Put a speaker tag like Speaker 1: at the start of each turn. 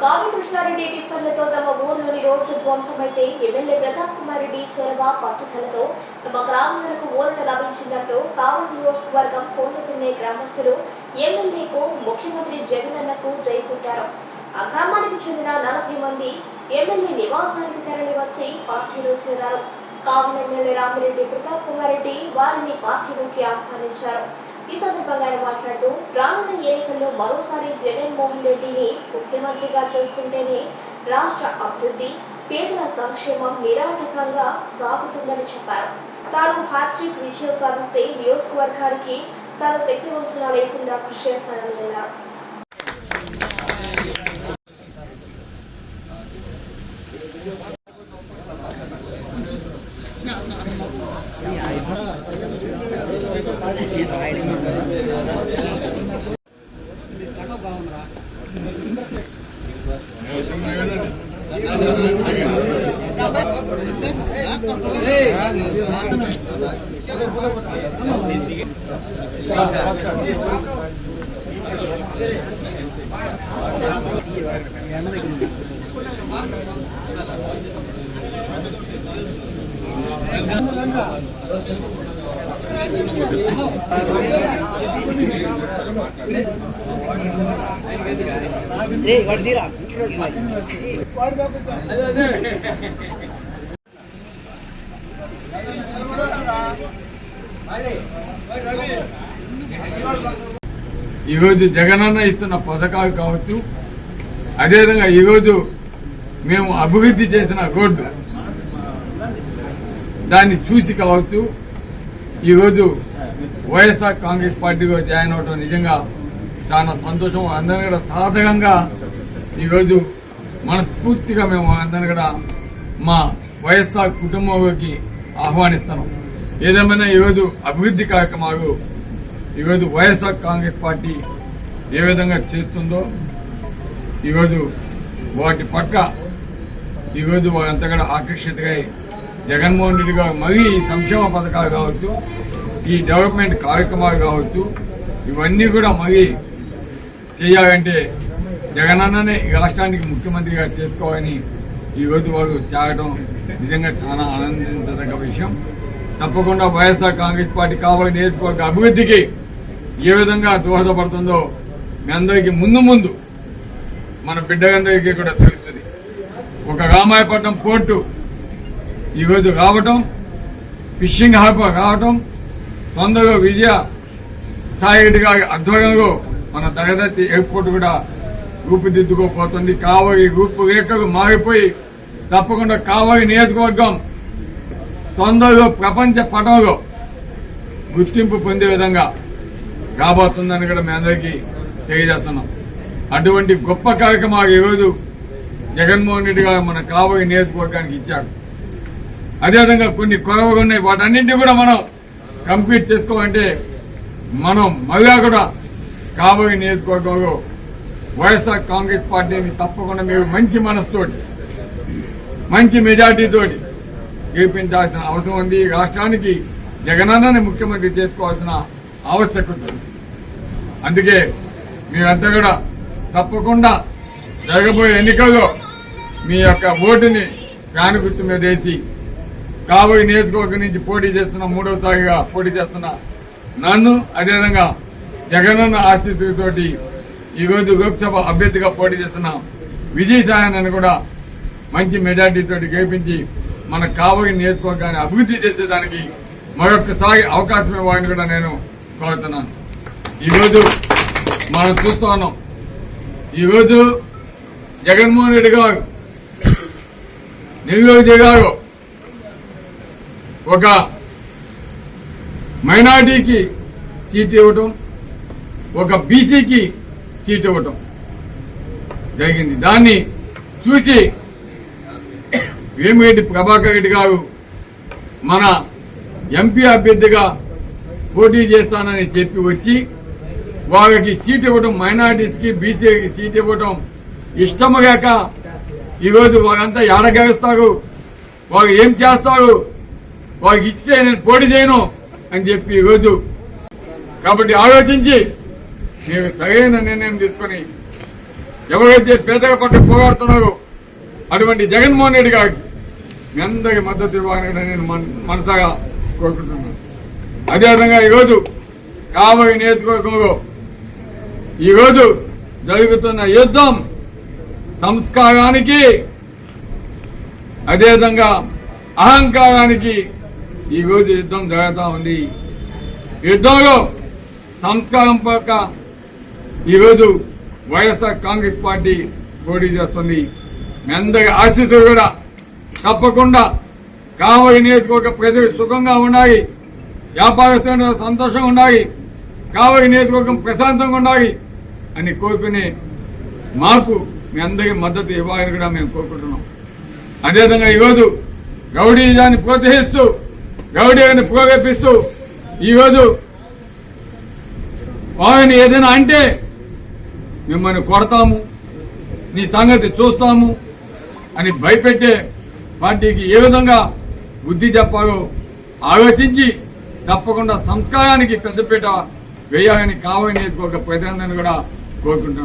Speaker 1: కావి కృష్ణారెడ్డి టిప్పర్లతో తమ ఊర్లోని రోడ్లు ధ్వంసమైతే ఎమ్మెల్యే ప్రతాప్ కుమార్ రెడ్డి చొరవ పట్టుదలతో తమ గ్రామాలకు ఊరట లభించినట్లు కావలి నియోజకవర్గం కోనతిన్నె గ్రామస్తులు ఎమ్మెల్యేకు ముఖ్యమంత్రి జగనన్నకు జై కొట్టారు. ఆ గ్రామానికి చెందిన 40 మంది ఎమ్మెల్యే నివాసానికి తరలి వచ్చి పార్టీలో చేరారు. కావలి ఎమ్మెల్యే రామిరెడ్డి ప్రతాప్ కుమార్ రెడ్డి వారిని పార్టీలోకి ఆహ్వానించారు. ఈ సందర్భంగా ఆయన మాట్లాడుతూ రానున్న ఎన్నికల్లో మరోసారి జగన్మోహన్ రెడ్డిని ముఖ్యమంత్రిగా చేసుకుంటేనే రాష్ట్ర అభివృద్ధి, పేదల సంక్షేమం నిరాటకంగా సాగుతుందని చెప్పారు. తాను హ్యాట్రిక్ విజయం సాధిస్తే నియోజకవర్గానికి తన శక్తి వంచన లేకుండా కృషి చేస్తానని అన్నారు.
Speaker 2: ఈరోజు జగనన్న ఇస్తున్న పథకాలు కావచ్చు, అదేవిధంగా ఈరోజు మేము అభివృద్ధి చేసిన రోడ్డు దాన్ని చూసి కావచ్చు, ఈరోజు వైఎస్ఆర్ కాంగ్రెస్ పార్టీలో జాయిన్ అవడం నిజంగా చాలా సంతోషం. అందరినీ కూడా సాధకంగా ఈరోజు మనస్ఫూర్తిగా మేము అందరినీ కూడా మా వైఎస్ఆర్ కుటుంబంలోకి ఆహ్వానిస్తున్నాం. ఏదేమైనా ఈరోజు అభివృద్ధి కార్యక్రమాలు ఈరోజు వైఎస్ఆర్ కాంగ్రెస్ పార్టీ ఏ విధంగా చేస్తుందో ఈరోజు వాటి పట్ల ఈరోజు వారంతా కూడా ఆకర్షితులై జగన్మోహన్ రెడ్డి గారు మరీ ఈ సంక్షేమ పథకాలు కావచ్చు, ఈ డెవలప్మెంట్ కార్యక్రమాలు కావచ్చు, ఇవన్నీ కూడా మరీ చేయాలంటే జగనన్ననే ఈ రాష్ట్రానికి ముఖ్యమంత్రిగా చేసుకోవాలని ఈరోజు వారు చేరడం నిజంగా చాలా ఆనందించదగ్గ విషయం. తప్పకుండా వైఎస్ఆర్ కాంగ్రెస్ పార్టీ కావలి నియోజకవర్గ అభివృద్ధికి ఏ విధంగా దోహదపడుతుందో మీ అందరికీ ముందు మన బిడ్డలందరికీ కూడా తెలుస్తుంది. ఒక రామాయపట్నం పోర్టు ఈరోజు రావటం, ఫిషింగ్ హార్బర్ రావటం, తొందరగా విజయ సాయిరెడ్డి గారి ఆధ్వర్యంలో మన దగదత్తి ఎయిర్పోర్ట్ కూడా రూపుదిద్దుకోపోతుంది. కావలి రూపురేఖలు మారిపోయి తప్పకుండా కావలి నియోజకవర్గం తొందరగా ప్రపంచ పటంలో గుర్తింపు పొందే విధంగా రాబోతుందని కూడా మీ అందరికీ తెలియజేస్తున్నాం. అటువంటి గొప్ప కార్యక్రమాలు ఈరోజు జగన్మోహన్ రెడ్డి గారు మన కావలి నియోజకవర్గానికి ఇచ్చారు. అదేవిధంగా కొన్ని కొరవగా ఉన్నాయి, వాటన్నింటినీ కూడా మనం కంప్లీట్ చేసుకోవాలంటే మనం మళ్ళా కూడా కావలి నియోజకవర్గంలో వైఎస్ఆర్ కాంగ్రెస్ పార్టీని తప్పకుండా మీరు మంచి మనసుతోటి, మంచి మెజార్టీతోటి గెలిపించాల్సిన అవసరం ఉంది. రాష్ట్రానికి జగనన్నని ముఖ్యమంత్రి చేసుకోవాల్సిన ఆవశ్యకత ఉంది. అందుకే మీరంతా కూడా తప్పకుండా జరగబోయే ఎన్నికల్లో మీ యొక్క ఓటుని ఫ్యాన్ గుర్తు మీద వేసి కావలి నియోజకవర్గం నుంచి పోటీ చేస్తున్న, మూడోసారిగా పోటీ చేస్తున్న నన్ను, అదేవిధంగా జగనన్న ఆశీస్సులతోటి ఈరోజు లోక్సభ అభ్యర్థిగా పోటీ చేస్తున్న విజయసాయిని కూడా మంచి మెజార్టీతోటి గెలిపించి మన కావలి నియోజకవర్గాన్ని అభివృద్ధి చేసేదానికి మరొకసారి అవకాశం ఇవ్వాలని కూడా నేను కోరుతున్నాను. ఈరోజు మనం చూస్తూ ఉన్నాం, ఈరోజు జగన్మోహన్ రెడ్డి గారు నియోజకవర్గంలో ఒక మైనార్టీకి సీట్ ఇవ్వటం, ఒక బీసీకి సీట్ ఇవ్వటం జరిగింది. దాన్ని చూసి వేమిరెడ్డి ప్రభాకర్ రెడ్డి గారు మన ఎంపీ అభ్యర్థిగా పోటీ చేస్తానని చెప్పి వచ్చి వాళ్ళకి సీట్ ఇవ్వడం, మైనార్టీస్కి బీసీకి సీట్ ఇవ్వడం ఇష్టముగాక ఈరోజు వాళ్ళంతా ఎడగేస్తారు, వాళ్ళు ఏం చేస్తారు, వాళ్ళకి ఇస్తే నేను పోటీ చేయను అని చెప్పి ఈరోజు కాబట్టి ఆలోచించి మీరు సరైన నిర్ణయం తీసుకొని ఎవరైతే పేదగా పట్టు పోరాడుతున్నారో అటువంటి జగన్మోహన్ రెడ్డి గారికి మీ అందరికీ మద్దతు ఇవ్వాలని నేను మనసాగా కోరుకుంటున్నాను. అదేవిధంగా ఈరోజు కాబోయే నియోజకవర్గంలో ఈరోజు జరుగుతున్న యుద్ధం సంస్కారానికి అదేవిధంగా అహంకారానికి ఈరోజు యుద్ధం జరుగుతూ ఉంది. యుద్ధంలో సంస్కారం పక్క ఈరోజు వైఎస్ఆర్ కాంగ్రెస్ పార్టీ పోటీ చేస్తుంది. మీ అందరి ఆశీస్సులు కూడా తప్పకుండా కాబోయే నియోజకవర్గ ప్రజలు సుఖంగా ఉండాలి, వ్యాపారస్తులు సంతోషంగా ఉండాలి, కాబోయే నియోజకవర్గం ప్రశాంతంగా ఉండాలి అని కోరుకునే మార్పు మీ అందరికీ మద్దతు ఇవ్వాలని కూడా మేము కోరుకుంటున్నాం. అదేవిధంగా ఈరోజు రౌడీజాన్ని ప్రోత్సహిస్తూ రౌడీని ప్రోరేపిస్తూ ఈరోజు వారిని ఏదైనా అంటే మిమ్మల్ని కొడతాము, నీ సంగతి చూస్తాము అని భయపెట్టే పార్టీకి ఏ విధంగా బుద్ధి చెప్పాలో ఆలోచించి తప్పకుండా సంస్కారానికి పెద్దపీట వేయాలని కాబోయే నియోజకవర్గ ప్రజలందరినీ కూడా కోరుకుంటున్నాను.